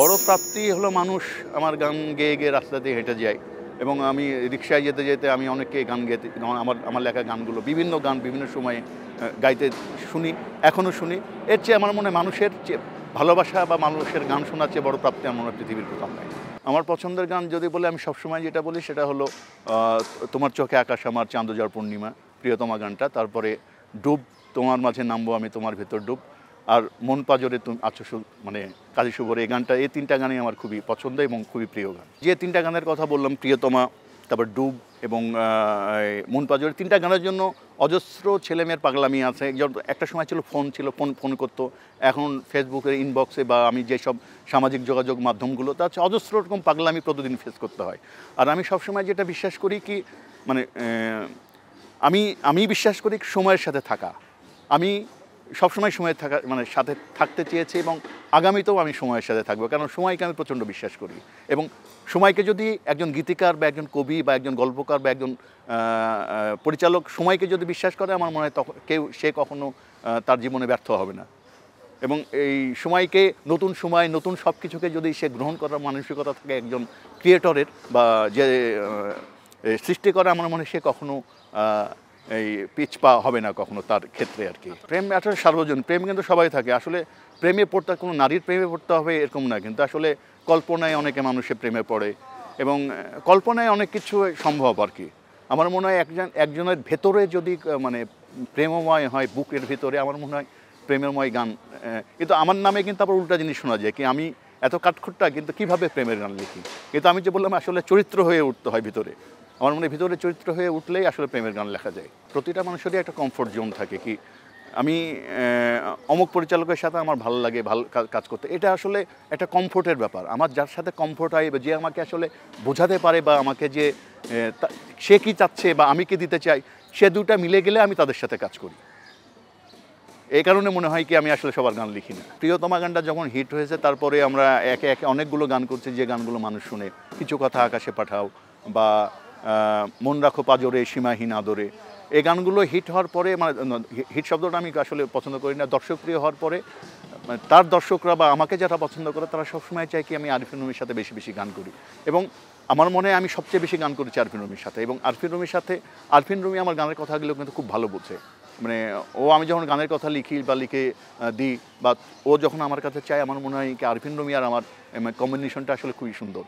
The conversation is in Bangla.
বড় প্রাপ্তি হলো মানুষ আমার গান গেয়ে গেয়ে রাস্তা দিয়ে হেঁটে যায় এবং আমি রিকশায় যেতে যেতে আমি অনেককে গান গেতে আমার লেখা গানগুলো বিভিন্ন গান বিভিন্ন সময়ে গাইতে শুনি, এখনও শুনি। এর চেয়ে আমার মনে হয় মানুষের চেয়ে ভালোবাসা বা মানুষের গান শোনার চেয়ে বড় প্রাপ্তি আমার মনে হয় পৃথিবীর কোথাও নাই। আমার পছন্দের গান যদি বলে আমি সবসময় যেটা বলি সেটা হলো তোমার চোখে আকাশ আমার চাঁদ জোয়ার পূর্ণিমা, প্রিয়তমা গানটা। তারপরে ডুব, তোমার মাঝে নামবো আমি তোমার ভেতর ডুব, আর মন পাজরে তুমি আছো মানে কাজী শুভর এই গানটা। এই তিনটা গানই আমার খুবই পছন্দ এবং খুবই প্রিয় গান। যে তিনটা গানের কথা বললাম, প্রিয়তমা, তারপর ডুব এবং মন পাজরে, তিনটা গানের জন্য অজস্র ছেলেমেয়ের পাগলামি আছে। একটা সময় ছিল ফোন করতো, এখন ফেসবুকের ইনবক্সে বা আমি যেসব সামাজিক যোগাযোগ মাধ্যমগুলো তা হচ্ছে অজস্র রকম পাগলামি প্রতিদিন ফেস করতে হয়। আর আমি সবসময় যেটা বিশ্বাস করি কি মানে আমি বিশ্বাস করি সময়ের সাথে থাকা। আমি সবসময় সময়ের মানে সাথে থাকতে চেয়েছি এবং আগামীতেও আমি সময়ের সাথে থাকবো, কারণ সময়কে আমি প্রচণ্ড বিশ্বাস করি। এবং সময়কে যদি একজন গীতিকার বা একজন কবি বা একজন গল্পকার বা একজন পরিচালক সময়কে যদি বিশ্বাস করে, আমার মনে হয় তখন সে কখনো তার জীবনে ব্যর্থ হবে না। এবং এই সময়কে, নতুন সময়, নতুন সব কিছুকে যদি সে গ্রহণ করার মানসিকতা থাকে একজন ক্রিয়েটরের বা যে সৃষ্টি করে, আমার মনে হয় সে কখনো এই পিছপা হবে না কখনো তার ক্ষেত্রে আর কি। প্রেম আসলে সার্বজনীন, প্রেম কিন্তু সবাই থাকে। আসলে প্রেমে পড়তে কোনো নারীর প্রেমে পড়তে হবে এরকম না, কিন্তু আসলে কল্পনায় অনেকে মানুষের প্রেমে পড়ে এবং কল্পনায় অনেক কিছু সম্ভব আর কি। আমার মনে হয় একজনের ভেতরে যদি মানে প্রেমময় হয় বুকের ভিতরে, আমার মনে হয় প্রেমময় গান। কিন্তু আমার নামে কিন্তু আবার উল্টা জিনিস শোনা যায় কি আমি এত কাঠখোট্টা, কিন্তু কীভাবে প্রেমের গান লিখি। কিন্তু আমি যে বললাম আসলে চরিত্র হয়ে উঠতে হয় ভিতরে। আমার মনে হয় ভিতরে চরিত্র হয়ে উঠলেই আসলে প্রেমের গান লেখা যায়। প্রতিটা মানুষেরই একটা কমফোর্ট জোন থাকে কি আমি অমুক পরিচালকের সাথে আমার ভালো লাগে ভালো কাজ করতে, এটা আসলে একটা কমফোর্টের ব্যাপার। আমার যার সাথে কমফোর্ট হয় বা যে আমাকে আসলে বোঝাতে পারে বা আমাকে যে সে কী চাচ্ছে বা আমি কি দিতে চাই, সে দুটা মিলে গেলে আমি তাদের সাথে কাজ করি। এই কারণে মনে হয় কি আমি আসলে সবার গান লিখি না। প্রিয়তমা গানটা যখন হিট হয়েছে তারপরে আমরা একে একে অনেকগুলো গান করছি যে গানগুলো মানুষ শুনে। কিছু কথা আকাশে পাঠাও বা মন রাখো পাজরে সীমাহীন আদরে, এই গানগুলো হিট হওয়ার পরে, মানে হিট শব্দটা আমি আসলে পছন্দ করি না, দর্শকপ্রিয় হওয়ার পরে তার দর্শকরা বা আমাকে যারা পছন্দ করে তারা সবসময় চায় কি আমি আরিফিন রুমির সাথে বেশি বেশি গান করি। এবং আমার মনে হয় আমি সবচেয়ে বেশি গান করেছি আরিফিন রুমির সাথে। এবং আরিফিন রুমি আমার গানের কথাগুলো কিন্তু খুব ভালো বোঝে। মানে আমি যখন গানের কথা লিখি বা লিখে দিই বা ও যখন আমার কাছে চায়, আমার মনে হয় কি আরিফিন রুমি আর আমার কম্বিনেশনটা আসলে খুবই সুন্দর।